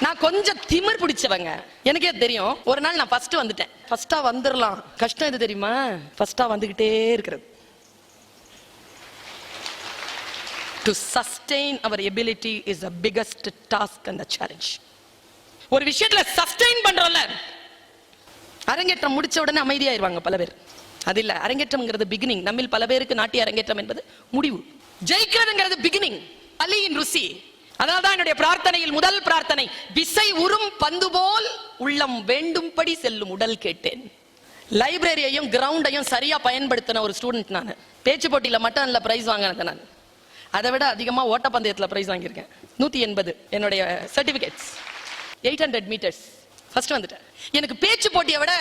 நான் கொஞ்சம் திமிர் பிடிச்சவங்க, எனக்கே தெரியும். ஒரு நாள் நான் ஃபர்ஸ்ட் வந்துட்டேன். ஃபர்ஸ்டா வந்துடலாம், கஷ்டம் எது தெரியுமா? ஃபர்ஸ்டா வந்துகிட்டே இருக்கிறது. To sustain our ability is the biggest task and the challenge. ஒரு விஷயத்துல சஸ்டெயின் பண்றோம்ல, அரங்கேற்றம் முடிச்ச உடனே அமைதியாயிருவாங்க பல பேர். அது இல்ல, அரங்கேற்றம்ங்கிறது பிகினிங். நம்மில் பல பேருக்கு நாட்டிய அரங்கேற்றம் என்பது முடிவு. ஜெயிக்கிறதுங்கிறது பிகினிங், பலியின் ருசி. அதனால்தான் என்னுடைய பிரார்த்தனையில் முதல் பிரார்த்தனை, விசை உறும் பந்து போல் உள்ளம் வேண்டும்படி செல்லும் உடல் கேட்டேன். லைப்ரரியையும் கிரவுண்டையும் சரியா பயன்படுத்தின ஒரு ஸ்டூடெண்ட் நான். பேச்சு போட்டியில மட்டும் இல்ல பிரைஸ் வாங்கினது நான். அதை விட அதிகமா ஓட்டப்பந்தயத்தில் பிரைஸ் வாங்கியிருக்கேன். 180 என்னுடைய சர்டிபிகேட்ஸ். 800 மீட்டர்ஸ் ஃபர்ஸ்ட் வந்துட்டேன். எனக்கு பேச்சு போட்டியை விட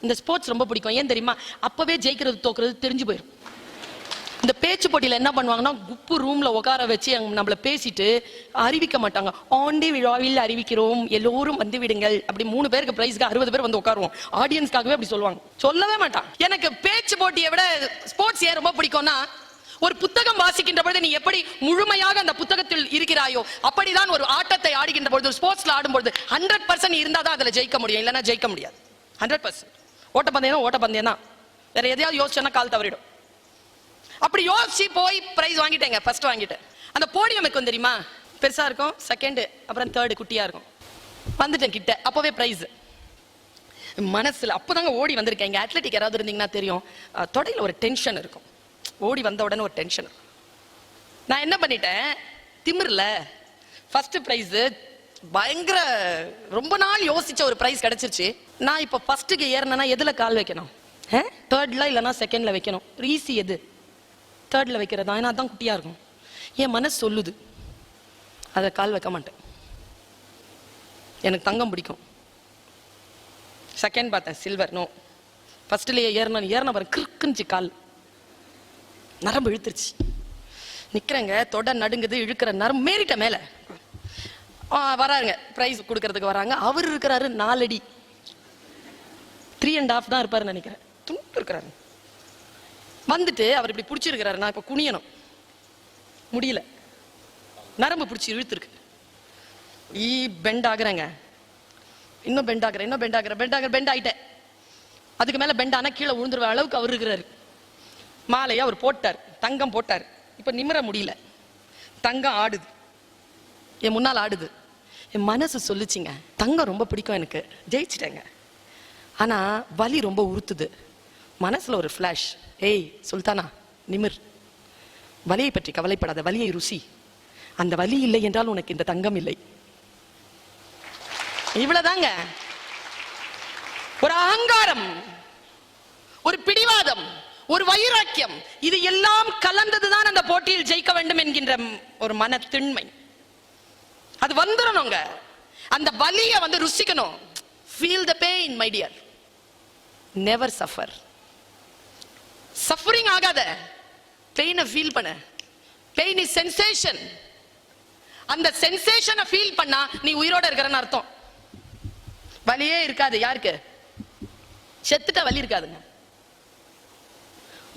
இந்த ஸ்போர்ட்ஸ் ரொம்ப பிடிக்கும். ஏன் தெரியுமா? அப்பவே ஜெயிக்கிறது தோக்குறது தெரிஞ்சு போயிடும். இந்த பேச்சு போட்டியில என்ன பண்ணுவாங்கன்னா, குப்பு ரூம்ல உட்கார வச்சு நம்மள பேசிட்டு அறிவிக்க மாட்டாங்க. ஆண்டி விழாவில் அறிவிக்கிறோம், எல்லோரும் வந்து விடுங்கள். அப்படி 3 பேருக்கு பிரைஸ்க்கு 60 பேர் வந்து உட்காருவோம். ஆடியன்ஸ்க்காகவே அப்படி சொல்லுவாங்க. சொல்லவே மாட்டான். எனக்கு பேச்சு போட்டியை விட ஸ்போர்ட்ஸ் ஏன் ரொம்ப பிடிக்கும்னா, ஒரு புத்தகம் வாசிக்கின்ற பொழுது நீ எப்படி முழுமையாக அந்த புத்தகத்தில் இருக்கிறாயோ அப்படிதான் ஒரு ஆட்டத்தை ஆடுகின்ற பொழுது, ஸ்போர்ட்ஸ்ல ஆடும்போது 100% இருந்தா தான் அதுல ஜெயிக்க முடியும், இல்லைன்னா ஜெயிக்க முடியாது. 100%. ஓட்டப்பந்தயம் தான். வேற எதையாவது யோசிச்சோன்னா கால் தவறிடும். அப்படி யோசிச்சு போய் பிரைஸ் வாங்கிட்டேங்க. ஃபர்ஸ்ட் வாங்கிட்டேன். அந்த போடியம் இருக்கும் தெரியுமா, பெருசா இருக்கும், செகண்ட் அப்புறம் தேர்டு குட்டியா இருக்கும். வந்துட்டேன் கிட்ட, அப்பவே பிரைஸ் மனசுல. அப்பதாங்க ஓடி வந்திருக்கேன். இங்க அத்லெட்டிக் யாராவது இருந்தீங்கன்னா தெரியும், தொடையில ஒரு டென்ஷன் இருக்கும். ஓடி வந்த உடனே ஒரு டென்ஷன். நான் என்ன பண்ணிட்டேன், திமிர்ல ஃபர்ஸ்ட் பிரைஸ் பயங்கர ரொம்ப நாள் யோசிச்ச ஒரு பிரைஸ் கிடைச்சிருச்சு. நான் இப்ப ஃபர்ஸ்ட்டுக்கு ஏறினா எதுல கால் வைக்கணும்? தேர்ட்ல இல்லைன்னா செகண்ட்ல வைக்கணும். ஈஸி எது? தேர்ட்ல வைக்கிறதா. ஏன்னா தான் குட்டியா இருக்கும். என் மனசு சொல்லுது, அதை கால் வைக்க மாட்டேன். எனக்கு தங்கம் பிடிக்கும். செகண்ட் பார்த்தேன், சில்வர். நோ. ஃபர்ஸ்ட்லயே ஏறின பாரு, கிறுக்குன்னு கால் நரம்பு இழுத்துருச்சு. நிக்கிறேங்க, தொட நடுங்குது, இழுக்கிற நரம்பு மேறிட்ட மேல. வராங்க பிரைஸ் கொடுக்கறதுக்கு வராங்க. அவர் இருக்கிறாரு 4 அடி, 3.5 தான் இருப்பாரு நினைக்கிறேன். துண்டு இருக்கிறாரு. வந்துட்டு அவர் இப்படி பிடிச்சிருக்கிறாரு. நான் இப்ப குனியணும், முடியல, நரம்பு பிடிச்சி இழுத்துருக்கு. பெண்ட் ஆகுறேங்க, இன்னும் பெண்ட் ஆகுறேன், பெண்ட் ஆயிட்டேன். அதுக்கு மேல பெண்ட் ஆனா கீழே விழுந்துருவ அளவுக்கு அவர் இருக்கிறாரு. மாலையா அவர் போட்டார், தங்கம் போட்டார். இப்ப நிமிர முடியல, தங்கம் ஆடுது, என் முன்னால் ஆடுது. என் மனசு சொல்லுச்சுங்க, தங்கம் ரொம்ப பிடிக்கும் எனக்கு, ஜெயிச்சிட்டேங்க. ஆனா வலி ரொம்ப உறுத்துது. மனசுல ஒரு ஃபிளாஷ், ஏய் சுல்தானா நிமிர், வலியை பற்றி கவலைப்படாத, வலியை ருசி. அந்த வலி இல்லை என்றால் உனக்கு இந்த தங்கம் இல்லை. இவ்வளவுதாங்க. ஒரு அகங்காரம், ஒரு பிடிவாதம், ஒரு வைராக்கியம், இது எல்லாம் கலந்ததுதான் அந்த போட்டியில் ஜெயிக்க வேண்டும் என்கின்ற ஒரு மன திண்மை. அது வந்துடணுங்க. அந்த வலியை ருசிக்கணும். Feel the pain, my dear. Never suffer. Suffering ஆகாத, பெயினை ஃபீல் பண்ண. Pain is sensation. அந்த சென்சேஷனை ஃபீல் பண்ணா நீ உயிரோட இருக்கிறன்னு அர்த்தம். வலியே இருக்காது. யாருக்கு? செத்துட்ட வலி இருக்காதுங்க.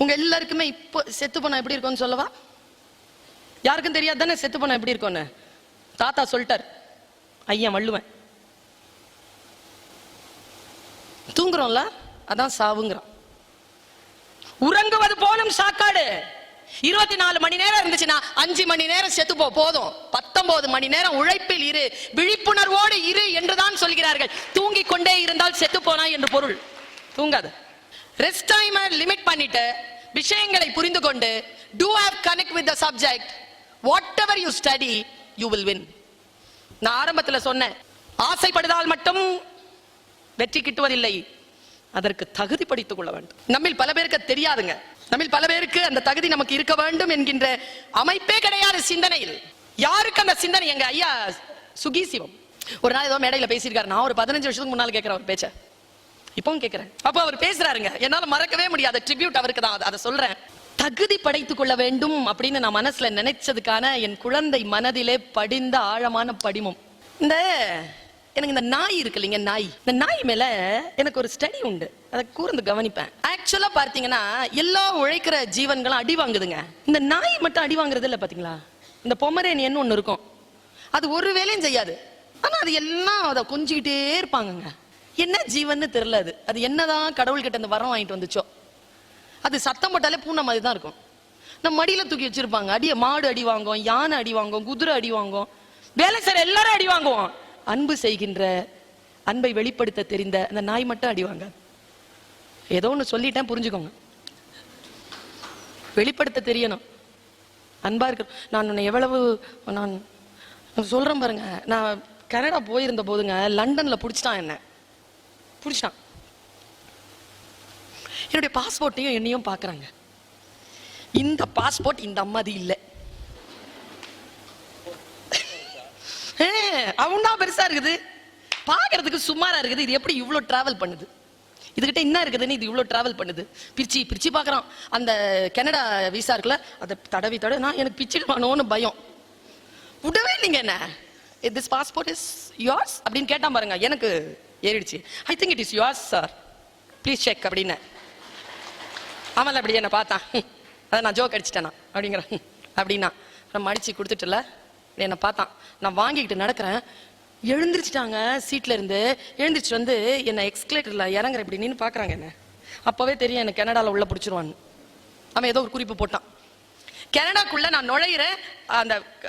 உங்க எல்லாருக்குமே இப்போ செத்து போனா எப்படி இருக்கும்னு சொல்லவா? யாருக்கும் தெரியாது தானே செத்து போனா எப்படி இருக்கும்னு. தாத்தா சொல்லிட்டார், ஐயா வள்ளுவன். தூங்குறோம்ல, அதான் சாவுங்கிறான். உறங்குவது போலும் சாக்காடு. 24 மணி நேரம் இருந்துச்சுன்னா 5 மணி நேரம் செத்து போதும். 19 மணி நேரம் உழைப்பில் இரு, விழிப்புணர்வோடு இரு என்றுதான் சொல்கிறார்கள். தூங்கிக் கொண்டே இருந்தால் செத்து போனா என்று பொருள். தூங்காத. ரெஸ்ட் டைம் லிமிட் பண்ணிட்டு விஷயங்களை புரிந்து கொண்டு do have connect with the subject. Whatever you study, you will win. நான் ஆரம்பத்தில் சொன்னேன், ஆசைப்படுதால் மட்டும் வெற்றி கிட்டுவதில்லை, அதற்கு தகுதி படித்துக் கொள்ள வேண்டும். நம்மில் பல பேருக்கு தெரியாதுங்க. நம்மில் பல பேருக்கு அந்த தகுதி நமக்கு இருக்க வேண்டும் என்கின்ற அமைப்பே கிடையாது சிந்தனையில். யாருக்கு அந்த சிந்தனை? எங்க ஐயா சுகி சிவம் ஒரு நாள் ஏதோ மேடையில பேசியிருக்காரு. நான் ஒரு 15 வருஷத்துக்கு முன்னால் கேட்கிறேன் அவர் பேச்ச, இப்பவும் கேட்கிறேன். அப்ப அவர் பேசுறாருங்க, என்னால மறக்கவே முடியாது. ட்ரிபியூட் அவருக்கு தான், அதை சொல்றேன். தகுதி படைத்துக் கொள்ள வேண்டும் அப்படின்னு நான் மனசுல நினைச்சதுக்கான என் குழந்தை மனதிலே படிந்த ஆழமான படிமம். எனக்கு இந்த நாய் இருக்கு இல்லைங்க, நாய். இந்த நாய் மேல எனக்கு ஒரு ஸ்டடி உண்டு, அதை கூர்ந்து கவனிப்பேன். ஆக்சுவலா பார்த்தீங்கன்னா எல்லா உழைக்கிற ஜீவன்களும் அடி வாங்குதுங்க. இந்த நாய் மட்டும் அடி வாங்குறது இல்லை. பாத்தீங்களா, இந்த பொமரேனியன் ஒண்ணு இருக்கும், அது ஒரு வேலையும் செய்யாது. ஆனா அது எல்லாம் அதை கொஞ்சிக்கிட்டே இருப்பாங்கங்க. என்ன ஜீவன்னு தெரியல. அது என்னதான் கடவுள் கிட்ட இந்த வரம் வாங்கிட்டு வந்துச்சோ. அது சத்தம் போட்டாலே பூனை மாதிரி தான் இருக்கும். நம்ம மடியில தூக்கி வச்சிருப்பாங்க. மாடு அடி வாங்கும், யானை அடி வாங்கும், குதிரை அடி வாங்கும், வேலை செய்ற எல்லாரும் அடி வாங்குவோம். அன்பு செய்கின்ற, அன்பை வெளிப்படுத்த தெரிந்த அந்த நாய் மட்டும் அடி வாங்க. ஏதோ ஒன்று சொல்லிட்டேன், புரிஞ்சுக்கோங்க. வெளிப்படுத்த தெரியணும், அன்பா இருக்கு. நான் உன்னை எவ்வளவு நான் சொல்றேன் பாருங்க. நான் கனடா போயிருந்த போதுங்க, லண்டன்ல பிடிச்சிட்டான். என்னுடைய பாஸ்போர்ட்டையும் என்னையும் பாக்குறாங்க. இந்த பாஸ்போர்ட் இந்த அம்மாதி இல்லை, அவன் தான் பெருசா இருக்குது, பாக்குறதுக்கு சுமாரா இருக்குது. இது எப்படி இவ்வளவு டிராவல் பண்ணுது, இதுகிட்ட என்ன இருக்குதுன்னு இது இவ்வளவு டிராவல் பண்ணுது. பிரிச்சு பிரிச்சு பாக்குறான். அந்த கனடா விசா இருக்குல்ல, அதை தடவி நான் எனக்கு பிச்சுடுவானோன்னு பயம். விடவே இல்லைங்க. என்ன திஸ் பாஸ்போர்ட் இஸ் யோர்ஸ் அப்படின்னு கேட்டான் பாருங்க. எனக்கு ஏறிடுச்சு. I think it is yours sir, please check அப்படின்னு. அவன் அப்படி என்ன பார்த்தான். அதை நான் ஜோக் அடிச்சிட்டேனா அப்படிங்கிறான். அப்படின்னா நம்ம அடிச்சு கொடுத்துட்டுல என்னை பார்த்தான். நான் வாங்கிக்கிட்டு நடக்கிறேன். எழுந்திரிச்சிட்டாங்க சீட்ல இருந்து. எழுந்திரிச்சு வந்து என்ன எக்ஸ்கலேட்டர்ல இறங்குற இப்படி நின்று பாக்குறாங்க. என்ன அப்பவே தெரியும் எனக்கு கனடால உள்ள பிடிச்சிருவான்னு. அவன் ஏதோ ஒரு குறிப்பு போட்டான். கனடாக்குள்ள நான் நுழையிறேன்.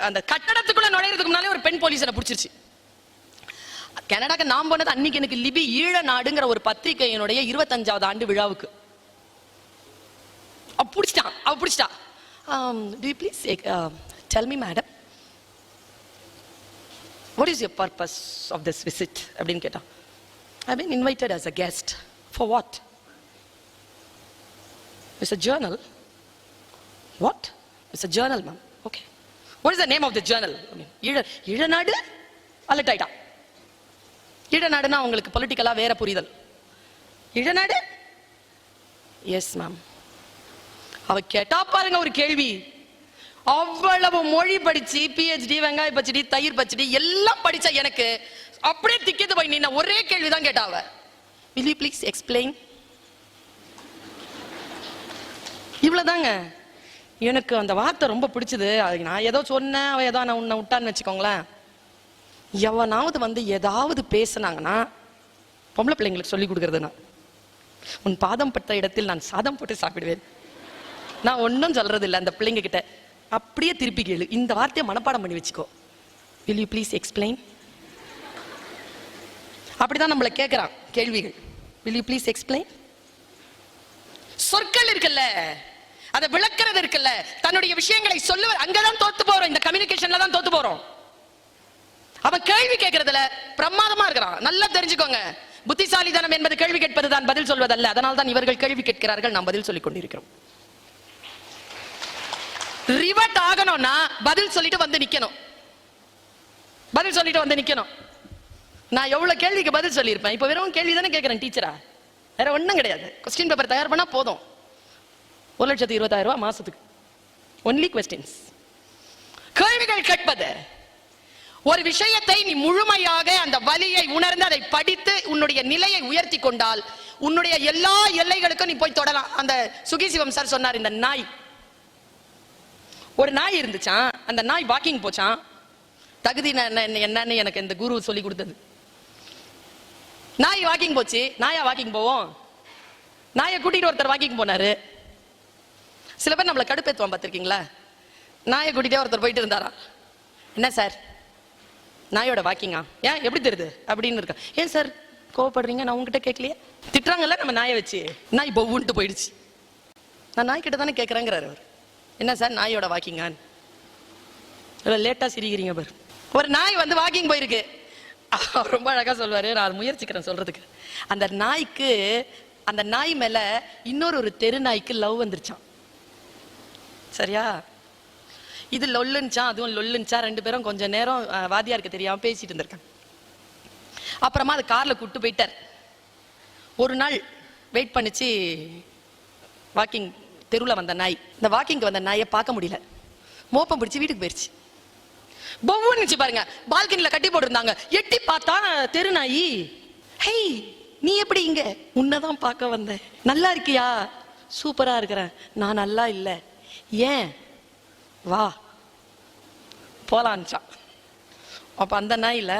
அந்த கட்டடத்துக்குள்ள நுழையிறதுக்கு முன்னாலே ஒரு பெண் போலீஸ் என்ன பிடிச்சிருச்சு. கனடாக்கு நான் போனது அன்னைக்கு எனக்கு லிபி ஈழ நாடுங்கிற ஒரு பத்திரிகையினுடைய 25வது ஆண்டு விழாவுக்கு. அவ பிடிச்சிட்டா. Do you please tell me madam, what is your purpose of this visit அப்படின்னு கேட்டான். I've been invited as a guest. For what? It's a journal. What? It's a journal, ma'am. Okay. What is the name of the journal? Eelanadu alert ஆயிட்டான். ஈழநாடுனா உங்களுக்கு பொலிட்டிக்கலா வேற புரிதல். Eelanadu? Yes ma'am. அவ கேட்டா பாருங்க ஒரு கேள்வி. அவ்வளவு மொழி படிச்சு, PhD, வெங்காய பச்சடி, தயிர் பச்சடி எல்லாம் படிச்ச எனக்கு அப்படியே திக்கிட்டு போய் நின்ன ஒரே கேள்விதான் கேட்டா அவ. Will you please explain? இவ்வளவுதாங்க. எனக்கு அந்த வார்த்தை ரொம்ப பிடிச்சது. நான் ஏதோ சொன்னேன், அவ ஏதோ நான் உன்னை விட்டான்னு வச்சுக்கோங்களேன். எவனாவது வந்து ஏதாவது பேசினாங்கன்னா, பொம்பளை பிள்ளைங்களுக்கு சொல்லி கொடுக்கறது, உன் பாதம் பட்ட இடத்தில் நான் சாதம் போட்டு சாப்பிடுவேன். நான் ஒன்னும் சொல்றது இல்லை அந்த பிள்ளைங்க கிட்ட. அப்படியே திருப்பி கேளு, இந்த வார்த்தையை மனப்பாடம் பண்ணி வச்சுக்கோ. Will you please explain? அப்படிதான் நம்மளை கேட்கிறான் கேள்விகள். Will you please explain? சொற்கள் இருக்குல்ல, அதை விளக்குறது இருக்குல்ல, தன்னுடைய விஷயங்களை சொல்லுவது, அங்கதான் தோத்து போறோம். இந்த கம்யூனிகேஷன்ல தான் தோத்து போறோம். அவன் கேள்வி கேட்கறதுல பிரமாதமா இருக்கிறான். நல்லா தெரிஞ்சுக்கோங்க. புத்திசாலித்தனம் என்பது கேள்வி கேட்பது தான், பதில் சொல்வதல்ல. அதனால் தான் இவர்கள் கேள்வி கேட்கிறார்கள், நாம் பதில் சொல்லிக் கொண்டிருக்கிறோம். ரிவர்ட் ஆகணும்னா பதில் சொல்லிட்டு வந்து நிக்கணும். நான் எவ்வளவு கேள்விக்கு பதில் சொல்லியிருப்பேன். இப்ப வெறும் கேள்வி தானே கேட்கிறேன் டீச்சரா, வேற ஒண்ணும் கிடையாது. கொஸ்டின் பேப்பர் தயார் பண்ணா போதும். 1,20,000 ரூபாய் மாசத்துக்கு. Only questions. கேள்விகள் கேட்பது. ஒரு விஷயத்தை நீ முழுமையாக அந்த வலியை உணர்ந்து அதை படித்து உன்னுடைய நிலையை உயர்த்தி கொண்டால் உன்னுடைய எல்லா எல்லைகளுக்கும் நீ போய் தொடலாம். அந்த சுகிசிவம் சார் சொன்னார், இந்த நாய், ஒரு நாய் இருந்துச்சான். அந்த நாய் வாக்கிங் போச்சான். தகுதி என்னன்னு எனக்கு இந்த குரு சொல்லி கொடுத்தது. நாய் வாக்கிங் போச்சு. நாயா வாக்கிங் போவோம்? நாயை கூட்டிட்டு ஒருத்தர் வாக்கிங் போனாரு. சில பேர் நம்மளை கடுப்பேத்துவான் பார்த்திருக்கீங்களா? நாயை கூட்டிட்டே ஒருத்தர் போயிட்டு இருந்தாரா. என்ன சார் நாயோட வாக்கிங்கா? ஏன் எப்படி தெரியுது அப்படின்னு இருக்கா. ஏன் சார் கோவப்படுறீங்க? நான் உங்ககிட்ட கேட்கலையே. திட்டுறாங்கல்ல நம்ம நாயை வச்சு. நாய் பவுன்ட்டு போயிடுச்சு. நான் நாய் கிட்ட தானே கேட்கறேங்கிறாரு அவர். என்ன சார் நாயோட வாக்கிங்கான்னு லேட்டா சிரிக்கிறீங்க பாரு. ஒரு நாய் வந்து வாக்கிங் போயிருக்கு. ரொம்ப அழகா சொல்வாரு, நான் முயற்சிக்கிறேன் சொல்றதுக்கு. அந்த நாய்க்கு, அந்த நாய் மேல இன்னொரு தெரு நாய்க்கு லவ் வந்துருச்சான். சரியா? இது லொல்லுன்னுச்சான், அதுவும் லொல்லுன்னுச்சா. ரெண்டு பேரும் கொஞ்ச நேரம் வாதியாருக்கு தெரியாம பேசிட்டு இருந்திருக்காங்க. அப்புறமா அது கார்ல கூட்டு போயிட்டார். ஒரு நாள் வெயிட் பண்ணிச்சு. வாக்கிங் தெருவில் வந்த நாய், இந்த வாக்கிங்க்கு வந்த நாயை பார்க்க முடியல. மோப்பம் பிடிச்சி வீட்டுக்கு போயிடுச்சு. பொவ்வுன்னுச்சு பாருங்க. பால்கனில கட்டி போட்டுருந்தாங்க. எட்டி பார்த்தா தெரு நாயி. ஹேய், நீ எப்படி இங்க? உன்னதான் பார்க்க வந்தேன். நல்லா இருக்கியா? சூப்பரா இருக்கிறேன். நான் நல்லா இல்லை. ஏன்? வா போலான்ச்சான். அப்ப அந்த நாயில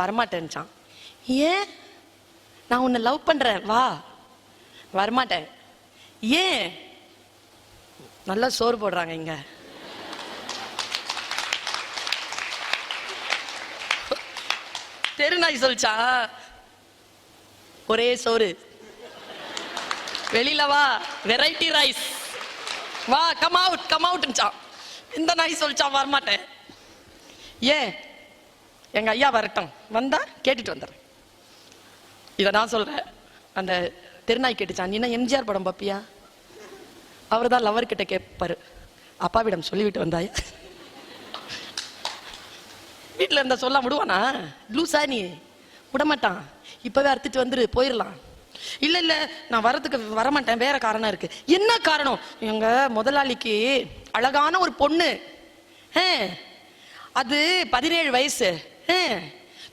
வரமாட்டேன்னுச்சான். ஏன்? நான் உன்னை லவ் பண்றேன், வா. வரமாட்டேன். ஏன்? நல்லா சோறு போடுறாங்க இங்க. தெருநாய் சொல்லிச்சா, ஒரே சோறு, வெளியில வா, வெரைட்டி ரைஸ், வா, கம் அவுட் கம் அவுட்னுச்சான். இந்த நாய் சொல்லிச்சான் வரமாட்டேன். ஏன்? எங்க ஐயா வரட்டும், வந்தா கேட்டுட்டு வந்துடுறேன். இதை நான் சொல்றேன். அந்த தெருநாய் கேட்டுச்சான், நீ என்ன எம்ஜிஆர் படம் பாப்பியா? அவர் தான் லவர் கிட்ட கேட்பாரு, அப்பாவிடம் சொல்லிவிட்டு வந்தாயா? வீட்டில் இருந்தா சொல்ல விடுவானா? லூசா நீ? விடமாட்டான். இப்பவே அறுத்துட்டு வந்துரு, போயிடலாம். இல்ல இல்ல நான் வரதுக்கு வரமாட்டேன், வேற காரணம் இருக்கு. என்ன காரணம்? எங்க முதலாளிக்கு அழகான ஒரு பொண்ணு, அது 17 வயசு,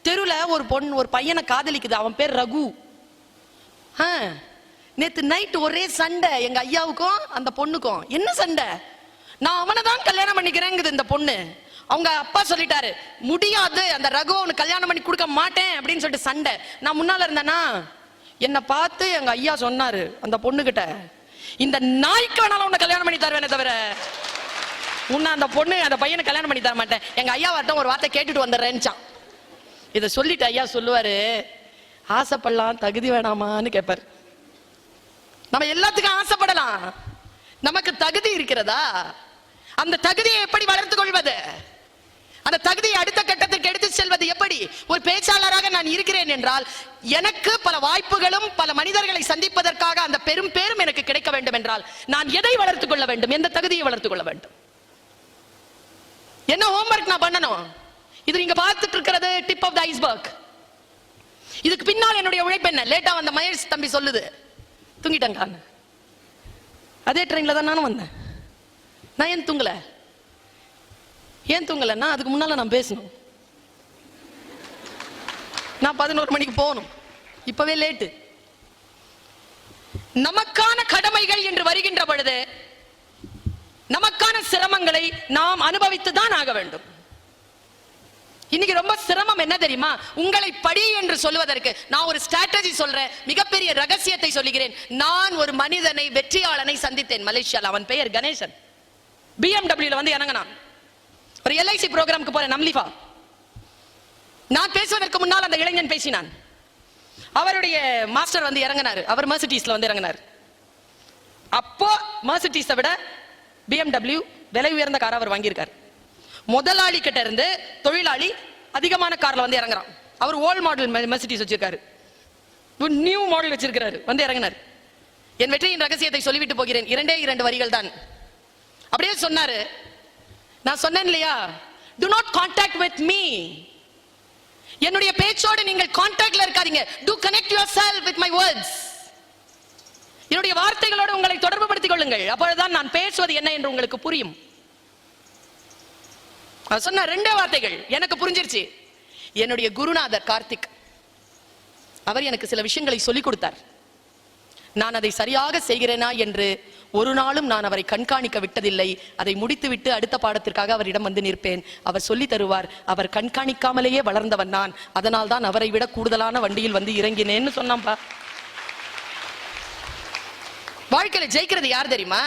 தெருல ஒரு பொண்ணு ஒரு பையனை காதலிக்குது, அவன் பேர் ரகு. நேத்து நைட் ஒரே சண்டை எங்க ஐயாவுக்கும் அந்த பொண்ணுக்கும். என்ன சண்டை? நான் அவனை தான் கல்யாணம் பண்ணிக்கிறேங்குது இந்த பொண்ணு. அவங்க அப்பா சொல்லிட்டாரு, முடியாது, அந்த ரகு அவனுக்கு கல்யாணம் பண்ணி கொடுக்க மாட்டேன் அப்படின்னு சொல்லிட்டு சண்டை. நான் முன்னால இருந்தேனா, என்னை பார்த்து எங்க ஐயா சொன்னாரு அந்த பொண்ணுகிட்ட, இந்த நாய்க்கு வேணாலும் உன்னை கல்யாணம் பண்ணி தருவேனே தவிர உன்னை அந்த பொண்ணு அந்த பையனை கல்யாணம் பண்ணி தர மாட்டேன். எங்க ஐயா வரட்டும், ஒரு வார்த்தை கேட்டுட்டு வந்துடுறேன்னுச்சான். இதை சொல்லிட்டு ஐயா சொல்லுவாரு, ஆசைப்படலாம், தகுதி வேணாமான்னு கேட்பாரு. நம்ம எல்லாத்துக்கும் ஆசைப்படலாம், நமக்கு தகுதி இருக்கிறதா? அந்த தகுதியை எப்படி வளர்த்துக் கொள்வது? அந்த தகுதியை அடுத்த கட்டத்திற்கு எடுத்து செல்வது எப்படி? ஒரு பேச்சாளராக நான் இருக்கிறேன் என்றால் எனக்கு பல வாய்ப்புகளும் பல மனிதர்களை சந்திப்பதற்காக அந்த பெரும் பேரும் எனக்கு கிடைக்க வேண்டும் என்றால் நான் எதை வளர்த்துக் கொள்ள வேண்டும்? எந்த தகுதியை வளர்த்துக் கொள்ள வேண்டும்? என்ன ஹோம்வொர்க் நான் பண்ணணும்? இது நீங்க பார்த்துட்டு இருக்கிறது டிப் ஆஃப் தி ஐஸ்பர்க். இதுக்கு பின்னால் என்னுடைய உழைப்பு என்ன? லேட்டா வந்த மகேஷ் தம்பி சொல்லுது, தூங்கிட்டேங்க. அதே ட்ரெயின்ல தான் நானும் வந்தேன். நான் ஏன் தூங்கல? ஏன் தூங்கலன்னா அதுக்கு முன்னால நான் பேசணும். நான் 11 மணிக்கு போகணும், இப்பவே லேட்டு. நமக்கான கடமைகள் என்று வருகின்ற பொழுது நமக்கான சிரமங்களை நாம் அனுபவித்து தான் ஆக வேண்டும். இன்னைக்கு ரொம்ப சிரமம் என்ன தெரியுமா? உங்களை படி என்று சொல்வதற்கு நான் ஒரு ஸ்ட்ராட்டஜி சொல்றேன், மிகப்பெரிய ரகசியத்தை சொல்லுகிறேன். நான் ஒரு மனிதனை, வெற்றியாளனை சந்தித்தேன் மலேசியால. அவன் பெயர் கணேசன். BMW வந்து இறங்கினான். ஒரு LIC ப்ரோக்ராமுக்கு போறேன், நம்லிஃபா. நான் பேசுவதற்கு முன்னால் அந்த இளைஞன் பேசினான். அவருடைய மாஸ்டர் வந்து இறங்கினார். அவர் மெர்சிடிஸ்ல வந்து இறங்கினார். அப்போ மெர்சிடிஸை விட BMW விலை உயர்ந்த கார் அவர் வாங்கியிருக்கார். முதலாளி கிட்ட இருந்து தொழிலாளி அதிகமான கார்ல வந்து இறங்குறான். அவர் ஓல்ட் மாடல் மெர்சிடிஸ் வச்சிருக்காரு, நியூ மாடல் வச்சிருக்காரு, வந்து இறங்கினார். என் வெற்றியின் ரகசியத்தை சொல்லிவிட்டு போகிறேன். 2 வரிகள் தான். அப்படியே சொன்னாரு. நான் சொன்னேன் இல்லையா, do not contact with me. என்னுடைய பேச்சோடு நீங்கள் கான்டாக்ட்ல இருக்காதீங்க. do connect yourself with my words. என்னுடைய வார்த்தைகளோடு உங்களை தொடர்பு படுத்திக் கொள்ளுங்கள். அப்பொழுதுதான் நான் பேசுவது என்ன என்று உங்களுக்கு புரியும். சொன்ன 2 வார்த்தைகள் எனக்கு புரிஞ்சிருச்சு. என்னுடைய குருநாதர் கார்த்திக், அவர் எனக்கு சில விஷயங்களை சொல்லிக் கொடுத்தார். நான் அதை சரியாக செய்கிறேனா என்று ஒரு நாளும் நான் அவரை கண்காணிக்க விட்டதில்லை. அதை முடித்துவிட்டு அடுத்த பாடத்திற்காக அவரிடம் வந்து நிற்பேன். அவர் சொல்லி தருவார். அவர் கண்காணிக்காமலேயே வளர்ந்தவன் நான். அதனால் தான் அவரை விட கூடுதலான வண்டியில் வந்து இறங்கினேன்னு சொன்னான்பா. வாழ்க்கையில ஜெயிக்கிறது யார் தெரியுமா?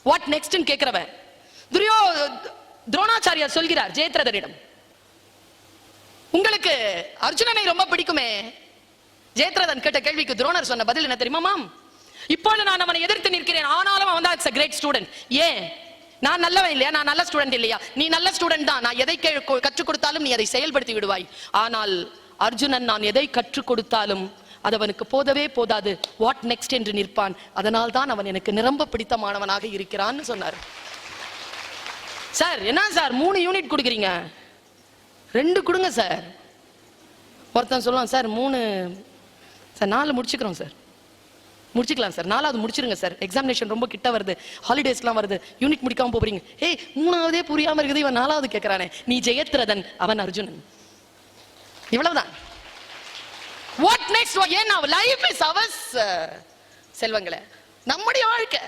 What next கேட்கிறவன். துரோணாச்சாரியார் சொல்கிறார் ஜெயத்ரதரிடம், உங்களுக்கு அர்ஜுனனை ரொம்ப பிடிக்குமே. ஜெயத்ரதன் கேட்ட கேள்விக்கு துரோணர் சொன்ன பதில் என்ன தெரியுமா? மாம், இப்போது நான் அவனை எதிர்த்து நிற்கிறேன், ஆனாலும் அவன் தான் a great student. ஏன்? நான் நல்லவன் இல்லையா? நான் நல்ல ஸ்டூடெண்ட் இல்லையா? நீ நல்ல ஸ்டூடெண்ட் தான். நான் எதை கற்றுக் கொடுத்தாலும் நீ அதை செயல்படுத்தி விடுவாய். ஆனால் அர்ஜுனன் நான் எதை கற்றுக் கொடுத்தாலும் அது அவனுக்கு போதவே போதாது. வாட் நெக்ஸ்ட் என்று நிற்பான். அதனால் தான் அவன் எனக்கு நிரம்ப பிடித்தமானவனாக இருக்கிறான்னு சொன்னார். சார் என்ன சார் 3 யூனிட் கொடுக்குறீங்க? 2 கொடுங்க சார். ஒருத்தன் சொல்லுவான், சார் 3 சார் 4 முடிச்சுக்கிறோம் சார். முடிச்சுக்கலாம் சார், 4வது முடிச்சிருங்க சார், எக்ஸாமினேஷன் ரொம்ப கிட்ட வருது, ஹாலிடேஸ்லாம் வருது, யூனிட் முடிக்காம போறீங்க. ஏய் 3வதே புரியாம இருக்குது, இவன் 4வது கேட்கறானே. நீ ஜெயத்ரதன், அவன் அர்ஜுனன். இவ்வளவுதான். What next? ஏன் லைஃப் இஸ் அவர்ஸ் செல்வங்களே, நம்முடைய வாழ்க்கை.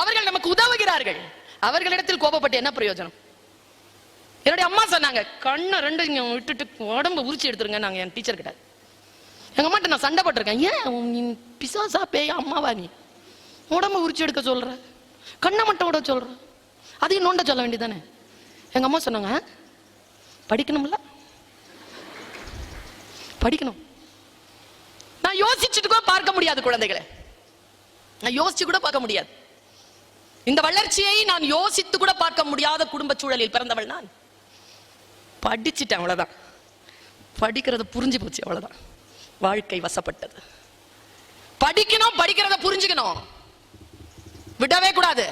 அவர்கள் நமக்கு உதவுகிறார்கள். அவர்களிடத்தில் கோபப்பட்டு என்ன பிரயோஜனம்? என்னுடைய அம்மா சொன்னாங்க, கண்ணை ரெண்டு விட்டுட்டு உடம்ப உரிச்சு எடுத்துருங்க. நாங்க என் டீச்சர் கிட்ட எங்க அம்மாட்ட நான் சண்டை போட்டிருக்கேன். ஏன் பிசாசா பேய அம்மாவா நீ உடம்ப உரிச்சு எடுக்க சொல்ற, கண்ணை மட்டும் விட சொல்ற, அதையும் நோண்ட சொல்ல வேண்டியதானே? எங்க அம்மா சொன்னாங்க, படிக்கணும்ல, படிக்கணும். நான் யோசிச்சுட்டு கூட பார்க்க முடியாது குழந்தைகளை, நான் யோசிச்சு கூட பார்க்க முடியாது. இந்த வளர்ச்சியை நான் யோசித்து கூட பார்க்க முடியாத குடும்ப சூழலில் பிறந்தவள் நான். படிச்சுட்டேன், அவ்வளவுதான். படிக்கிறத புரிஞ்சு போச்சு, அவ்வளவுதான். வாழ்க்கை வசப்பட்டது. படிக்கணும், படிக்கிறத புரிஞ்சுக்கணும், விடவே கூடாது.